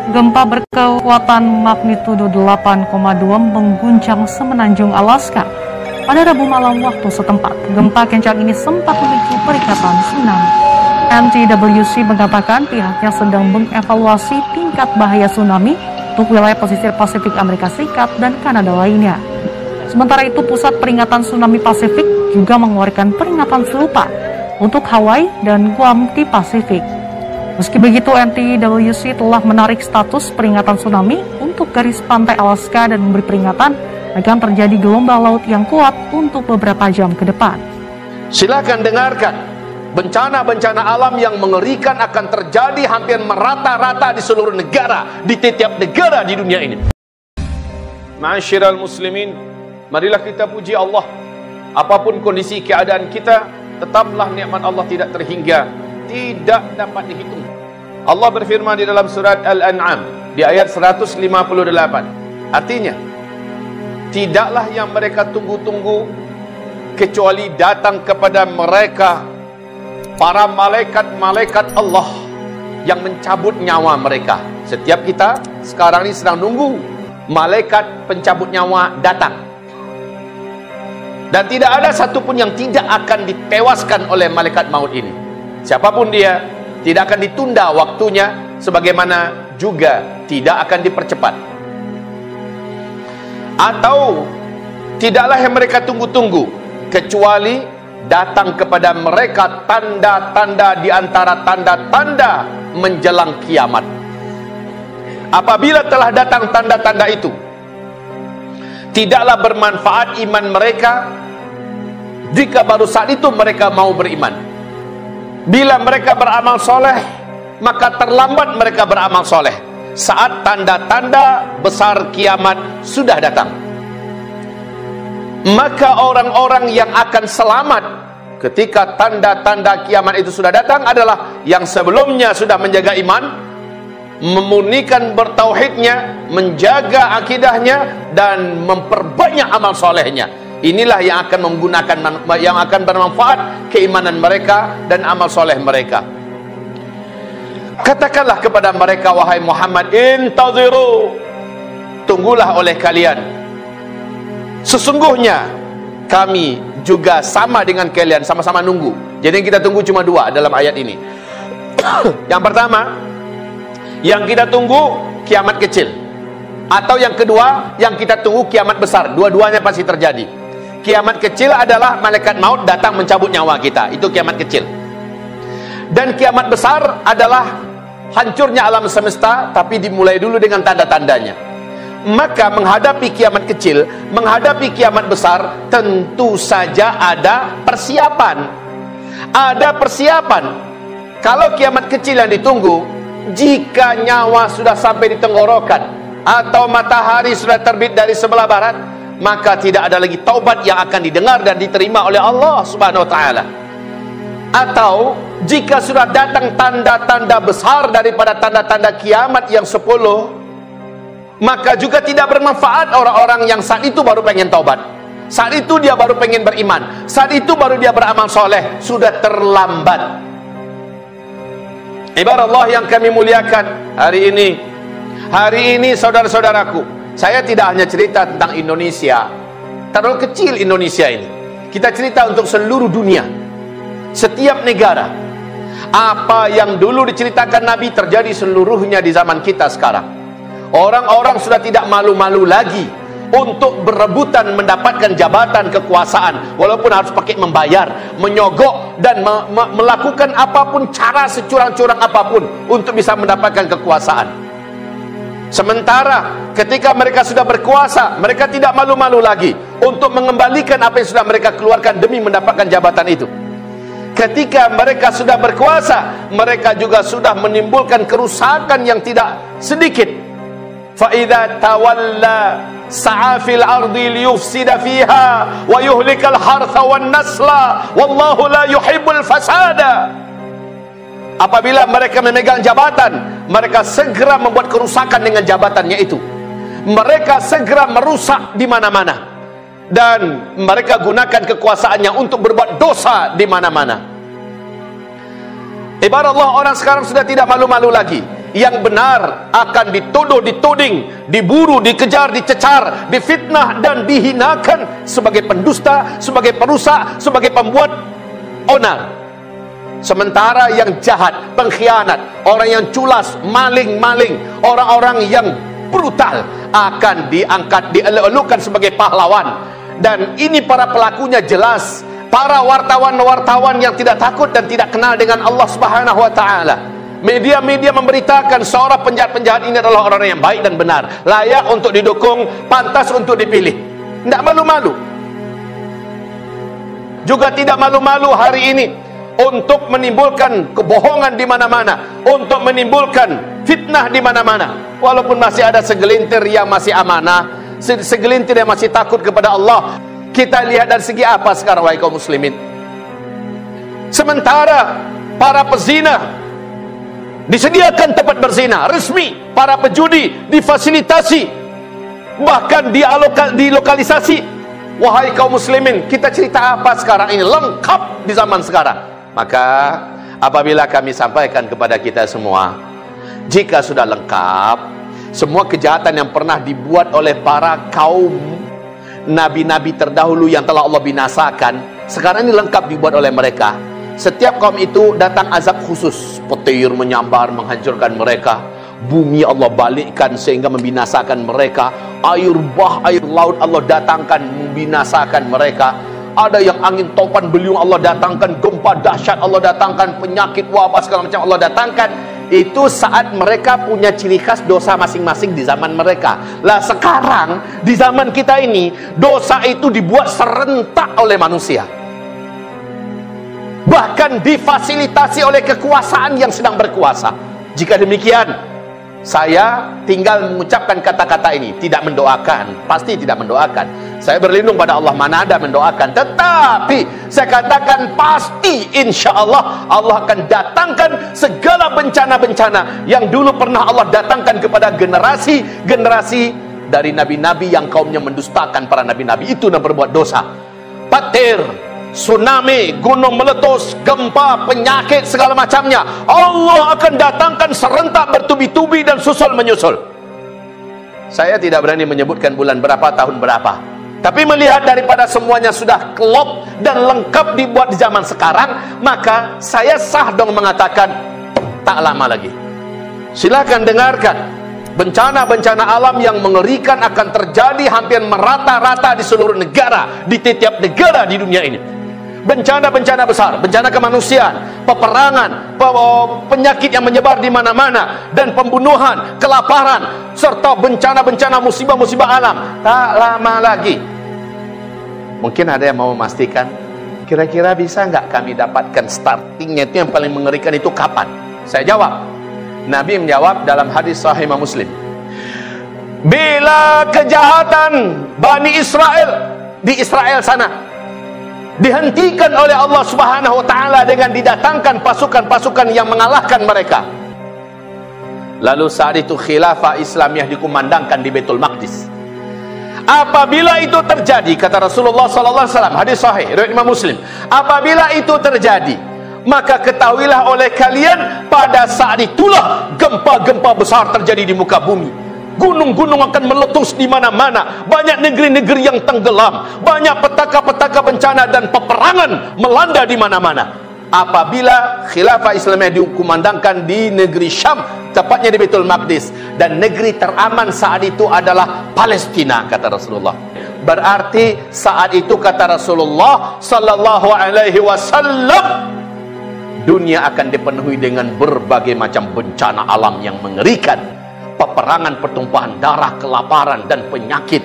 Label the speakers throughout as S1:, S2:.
S1: Gempa berkekuatan magnitudo 8,2 mengguncang semenanjung Alaska pada Rabu malam waktu setempat. Gempa kencang ini sempat memicu perikatan tsunami. NTWC mengatakan pihaknya sedang mengevaluasi tingkat bahaya tsunami untuk wilayah pesisir Pasifik Amerika Serikat dan Kanada lainnya. Sementara itu, Pusat Peringatan Tsunami Pasifik juga mengeluarkan peringatan serupa untuk Hawaii dan Guam di Pasifik. Meski begitu, NTWC telah menarik status peringatan tsunami untuk garis pantai Alaska dan memberi peringatan akan terjadi gelombang laut yang kuat untuk beberapa jam ke depan.
S2: Silakan dengarkan. Bencana-bencana alam yang mengerikan akan terjadi hampir merata-rata di seluruh negara, di setiap negara di dunia ini. Ma'asyiral muslimin, marilah kita puji Allah. Apapun kondisi keadaan kita, tetaplah nikmat Allah tidak terhingga, tidak dapat dihitung. Allah berfirman di dalam surat Al-An'am di ayat 158. Artinya, tidaklah yang mereka tunggu-tunggu kecuali datang kepada mereka para malaikat-malaikat Allah yang mencabut nyawa mereka. Setiap kita sekarang ini sedang nunggu malaikat pencabut nyawa datang. Dan tidak ada satupun yang tidak akan ditewaskan oleh malaikat maut ini. Siapapun dia, tidak akan ditunda waktunya, sebagaimana juga tidak akan dipercepat. Atau tidaklah yang mereka tunggu-tunggu kecuali datang kepada mereka tanda-tanda di antara tanda-tanda menjelang kiamat. Apabila telah datang tanda-tanda itu, tidaklah bermanfaat iman mereka jika baru saat itu mereka mau beriman. Bila mereka beramal soleh, maka terlambat mereka beramal soleh saat tanda-tanda besar kiamat sudah datang. Maka orang-orang yang akan selamat ketika tanda-tanda kiamat itu sudah datang adalah yang sebelumnya sudah menjaga iman, memurnikan bertauhidnya, menjaga akidahnya, dan memperbanyak amal solehnya. Inilah yang akan menggunakan, yang akan bermanfaat keimanan mereka dan amal soleh mereka. Katakanlah kepada mereka, wahai Muhammad, intaziru, tunggulah oleh kalian. Sesungguhnya kami juga sama dengan kalian, sama-sama nunggu. Jadi kita tunggu cuma dua dalam ayat ini. Yang pertama, yang kita tunggu kiamat kecil. Atau yang kedua, yang kita tunggu kiamat besar. Dua-duanya pasti terjadi. Kiamat kecil adalah malaikat maut datang mencabut nyawa kita. Itu kiamat kecil. Dan kiamat besar adalah hancurnya alam semesta, tapi dimulai dulu dengan tanda-tandanya. Maka menghadapi kiamat kecil, menghadapi kiamat besar, tentu saja ada persiapan. Ada persiapan. Kalau kiamat kecil yang ditunggu, jika nyawa sudah sampai di tenggorokan atau matahari sudah terbit dari sebelah barat, maka tidak ada lagi taubat yang akan didengar dan diterima oleh Allah Subhanahu wa taala. Atau jika sudah datang tanda-tanda besar daripada tanda-tanda kiamat yang 10, maka juga tidak bermanfaat orang-orang yang saat itu baru pengen taubat. Saat itu dia baru pengen beriman. Saat itu baru dia beramal soleh. Sudah terlambat. Ibarat Allah yang kami muliakan, hari ini saudara-saudaraku, saya tidak hanya cerita tentang Indonesia. Terlalu kecil Indonesia ini. Kita cerita untuk seluruh dunia, setiap negara. Apa yang dulu diceritakan Nabi terjadi seluruhnya di zaman kita sekarang. Orang-orang sudah tidak malu-malu lagi untuk berebutan mendapatkan jabatan kekuasaan, walaupun harus pakai membayar, menyogok, dan melakukan apapun, cara securang-curang apapun untuk bisa mendapatkan kekuasaan. Sementara ketika mereka sudah berkuasa, mereka tidak malu-malu lagi untuk mengembalikan apa yang sudah mereka keluarkan demi mendapatkan jabatan itu. Ketika mereka sudah berkuasa, mereka juga sudah menimbulkan kerusakan yang tidak sedikit. Fa idza tawalla sa'a fil ardi liyufsida fiha wa yuhlikal hartha wan nasla wallahu la yuhibbul fasada. Apabila mereka memegang jabatan, mereka segera membuat kerusakan dengan jabatannya itu. Mereka segera merusak di mana-mana, dan mereka gunakan kekuasaannya untuk berbuat dosa di mana-mana. Ibarat Allah, orang sekarang sudah tidak malu-malu lagi. yang benar akan dituduh, dituding, diburu, dikejar, dicecar, difitnah dan dihinakan sebagai pendusta, sebagai perusak, sebagai pembuat onar. Sementara yang jahat, pengkhianat, orang yang culas, maling-maling, orang-orang yang brutal akan diangkat, dieluk-elukan sebagai pahlawan. Dan ini para pelakunya jelas, para wartawan-wartawan yang tidak takut dan tidak kenal dengan Allah Subhanahu wa taala. Media-media memberitakan seorang penjahat-penjahat ini adalah orang yang baik dan benar, layak untuk didukung, pantas untuk dipilih. Tidak malu-malu. Juga tidak malu-malu hari ini untuk menimbulkan kebohongan di mana-mana, untuk menimbulkan fitnah di mana-mana. Walaupun masih ada segelintir yang masih amanah, segelintir yang masih takut kepada Allah. Kita lihat dari segi apa sekarang, wahai kaum muslimin? Sementara para pezina disediakan tempat berzina resmi, para pejudi difasilitasi, bahkan dilokalisasi. Wahai kaum muslimin, kita cerita apa sekarang ini? Lengkap di zaman sekarang. Maka apabila kami sampaikan kepada kita semua, jika sudah lengkap semua kejahatan yang pernah dibuat oleh para kaum nabi-nabi terdahulu yang telah Allah binasakan, sekarang ini lengkap dibuat oleh mereka. Setiap kaum itu datang azab khusus, petir menyambar menghancurkan mereka, bumi Allah balikkan sehingga membinasakan mereka, air bah, air laut Allah datangkan membinasakan mereka. Ada yang angin topan beliung Allah datangkan, gempa dahsyat Allah datangkan, penyakit wabah segala macam Allah datangkan. Itu saat mereka punya ciri khas dosa masing-masing di zaman mereka. Lah sekarang di zaman kita ini, dosa itu dibuat serentak oleh manusia, bahkan difasilitasi oleh kekuasaan yang sedang berkuasa. Jika demikian, saya tinggal mengucapkan kata-kata ini, tidak mendoakan, pasti tidak mendoakan. Saya berlindung pada Allah, mana ada mendoakan. Tetapi saya katakan pasti insya Allah Allah akan datangkan segala bencana-bencana yang dulu pernah Allah datangkan kepada generasi-generasi dari nabi-nabi yang kaumnya mendustakan para nabi-nabi itu dan berbuat dosa. Petir, tsunami, gunung meletus, gempa, penyakit segala macamnya Allah akan datangkan serentak bertubi-tubi dan susul menyusul. Saya tidak berani menyebutkan bulan berapa, tahun berapa, tapi melihat daripada semuanya sudah klop dan lengkap dibuat di zaman sekarang, maka saya sah dong mengatakan tak lama lagi. Silakan dengarkan, bencana-bencana alam yang mengerikan akan terjadi hampir merata-rata di seluruh negara, di tiap negara di dunia ini. Bencana-bencana besar, bencana kemanusiaan, peperangan, penyakit yang menyebar di mana-mana, dan pembunuhan, kelaparan, serta bencana-bencana musibah-musibah alam. Tak lama lagi. Mungkin ada yang mau memastikan, kira-kira bisa nggak kami dapatkan startingnya itu yang paling mengerikan itu kapan? Saya jawab, Nabi menjawab dalam hadis Sahih Muslim, bila kejahatan Bani Israel di Israel sana dihentikan oleh Allah Subhanahu wa taala dengan didatangkan pasukan-pasukan yang mengalahkan mereka, lalu saat itu khilafah Islamiyah dikumandangkan di Baitul Maqdis. Apabila itu terjadi, kata Rasulullah sallallahu alaihi wasallam, hadis sahih riwayat Imam Muslim, apabila itu terjadi, maka ketahuilah oleh kalian pada saat itulah gempa-gempa besar terjadi di muka bumi. Gunung-gunung akan meletus di mana-mana, banyak negeri-negeri yang tenggelam, banyak petaka-petaka bencana dan peperangan melanda di mana-mana. Apabila khilafah Islamiyah dikumandangkan di negeri Syam, tepatnya di Baitul Maqdis, dan negeri teraman saat itu adalah Palestina, kata Rasulullah. Berarti saat itu, kata Rasulullah sallallahu alaihi wasallam, dunia akan dipenuhi dengan berbagai macam bencana alam yang mengerikan. Peperangan, pertumpahan darah, kelaparan dan penyakit,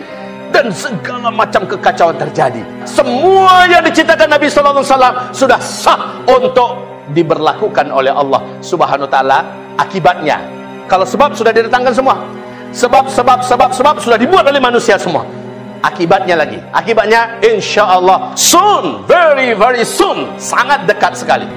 S2: dan segala macam kekacauan terjadi. Semua yang diciptakan Nabi sallallahu alaihi wasallam sudah sah untuk diberlakukan oleh Allah Subhanahu wa taala. Akibatnya, kalau sebab sudah didatangkan semua, sebab sudah dibuat oleh manusia semua. Akibatnya lagi, akibatnya insya Allah soon, very very soon, sangat dekat sekali.